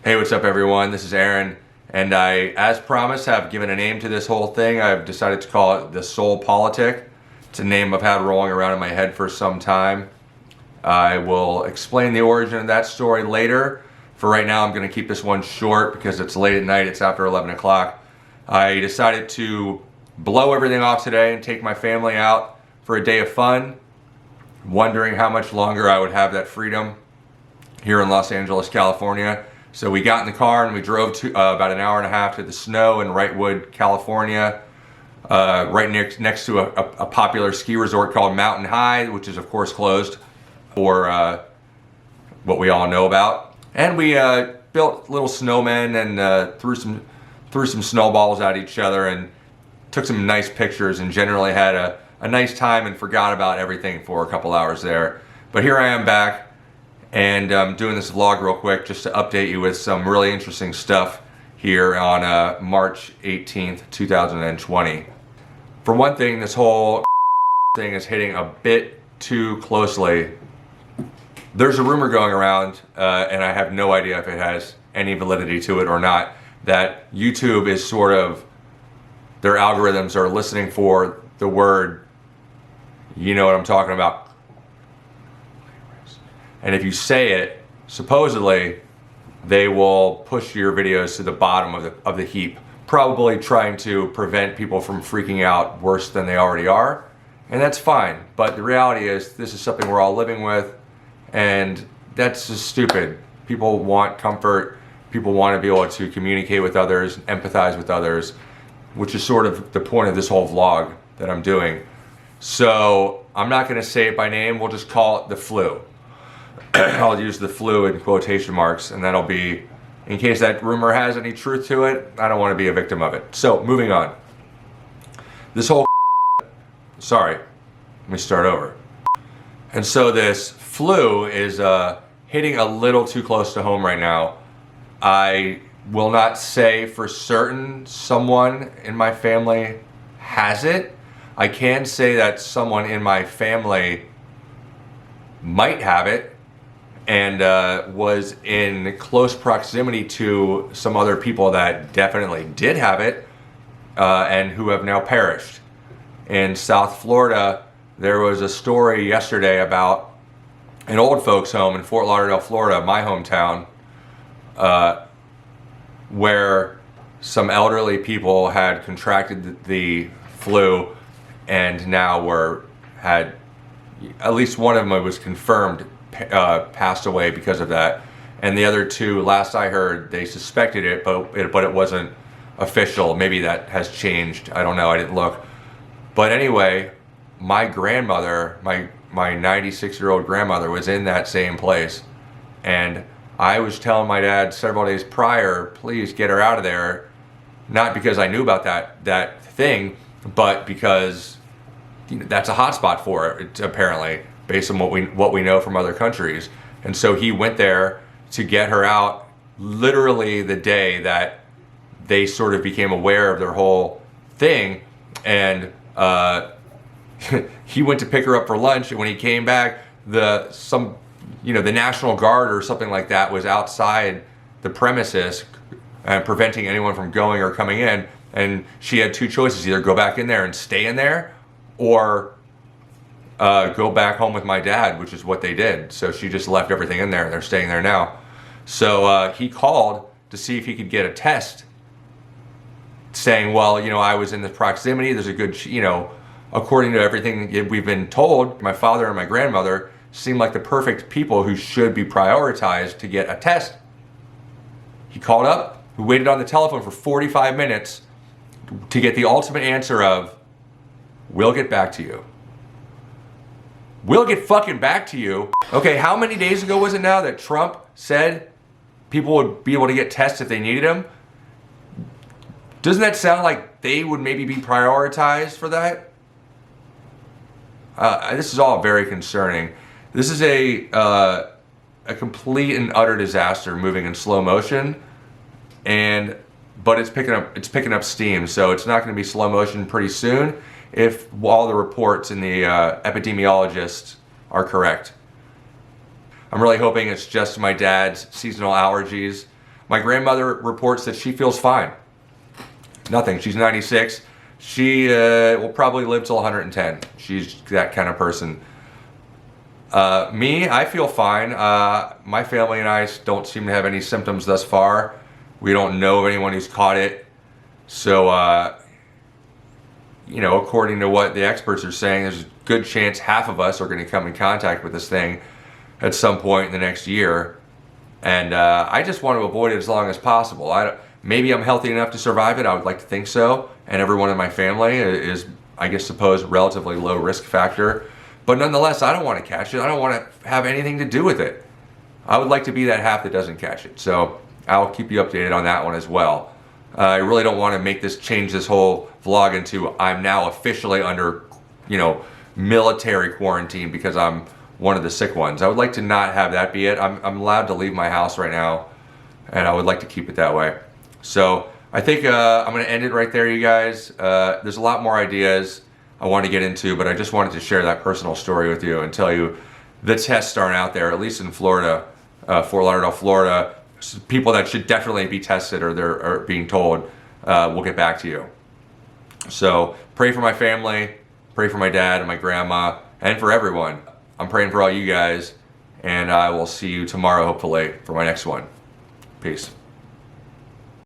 Hey, what's up everyone? This is Aaron, and I, as promised, have given a name to this whole thing. I've decided to call it the Soul Politic. It's a name I've had rolling around in my head for some time. I will explain the origin of that story later. For right now, I'm going to keep this one short because it's late at night. It's after 11 o'clock. I decided to blow everything off today and take my family out for a day of fun, wondering how much longer I would have that freedom here in Los Angeles, California. So we got in the car and we drove to about an hour and a half to the snow in Wrightwood, California, right next to a popular ski resort called Mountain High, which is of course closed for what we all know about. And we built little snowmen and threw some snowballs at each other and took some nice pictures and generally had a nice time and forgot about everything for a couple hours there. But here I am back. And I'm doing this vlog real quick just to update you with some really interesting stuff here on March 18th, 2020. For one thing, this whole thing is hitting a bit too closely. There's a rumor going around, and I have no idea if it has any validity to it or not, that YouTube is sort of, their algorithms are listening for the word, you know what I'm talking about. And if you say it, supposedly, they will push your videos to the bottom of the heap, probably trying to prevent people from freaking out worse than they already are. And that's fine, but the reality is this is something we're all living with, and that's just stupid. People want comfort, people want to be able to communicate with others, empathize with others, which is sort of the point of this whole vlog that I'm doing. So I'm not gonna say it by name, we'll just call it the flu. I'll use the flu in quotation marks, and that'll be, in case that rumor has any truth to it, I don't want to be a victim of it. So, moving on. This whole sorry, let me start over. And so this flu is hitting a little too close to home right now. I will not say for certain someone in my family has it. I can say that someone in my family might have it, and was in close proximity to some other people that definitely did have it and who have now perished. In South Florida, there was a story yesterday about an old folks home in Fort Lauderdale, Florida, my hometown, where some elderly people had contracted the flu and now had, at least one of them was confirmed passed away because of that, and the other two, last I heard, they suspected it, but it wasn't official. Maybe that has changed. I don't know. I didn't look. But anyway, my grandmother, my 96-year-old grandmother, was in that same place, and I was telling my dad several days prior, please get her out of there, not because I knew about that thing, but because that's a hotspot for it apparently, based on what we know from other countries. And so he went there to get her out literally the day that they sort of became aware of their whole thing. And he went to pick her up for lunch, and when he came back, the National Guard or something like that was outside the premises preventing anyone from going or coming in. And she had two choices: either go back in there and stay in there, or go back home with my dad, which is what they did. So she just left everything in there, and they're staying there now. So he called to see if he could get a test, saying, well, I was in the proximity, there's a good, according to everything we've been told, my father and my grandmother seem like the perfect people who should be prioritized to get a test. He called up, we waited on the telephone for 45 minutes to get the ultimate answer of, we'll get back to you. We'll get fucking back to you. Okay, how many days ago was it now that Trump said people would be able to get tests if they needed them? Doesn't that sound like they would maybe be prioritized for that? This is all very concerning. This is a complete and utter disaster moving in slow motion, but it's picking up steam, so it's not going to be slow motion pretty soon if all the reports and the epidemiologists are correct. I'm really hoping it's just my dad's seasonal allergies. My grandmother reports that she feels fine. Nothing. She's 96. She will probably live till 110. She's that kind of person. Me, I feel fine. My family and I don't seem to have any symptoms thus far. We don't know of anyone who's caught it. So, according to what the experts are saying, there's a good chance half of us are going to come in contact with this thing at some point in the next year. And I just want to avoid it as long as possible. Maybe I'm healthy enough to survive it. I would like to think so. And everyone in my family is, I suppose, relatively low risk factor. But nonetheless, I don't want to catch it. I don't want to have anything to do with it. I would like to be that half that doesn't catch it. So I'll keep you updated on that one as well. I really don't want to change this whole vlog into I'm now officially under, military quarantine because I'm one of the sick ones. I would like to not have that be it. I'm allowed to leave my house right now, and I would like to keep it that way. So I think I'm going to end it right there, you guys. There's a lot more ideas I want to get into, but I just wanted to share that personal story with you and tell you the tests aren't out there, at least in Florida, Fort Lauderdale, Florida. People that should definitely be tested or they're being told, we'll get back to you. So pray for my family, pray for my dad and my grandma, and for everyone. I'm praying for all you guys, and I will see you tomorrow, hopefully, for my next one. Peace.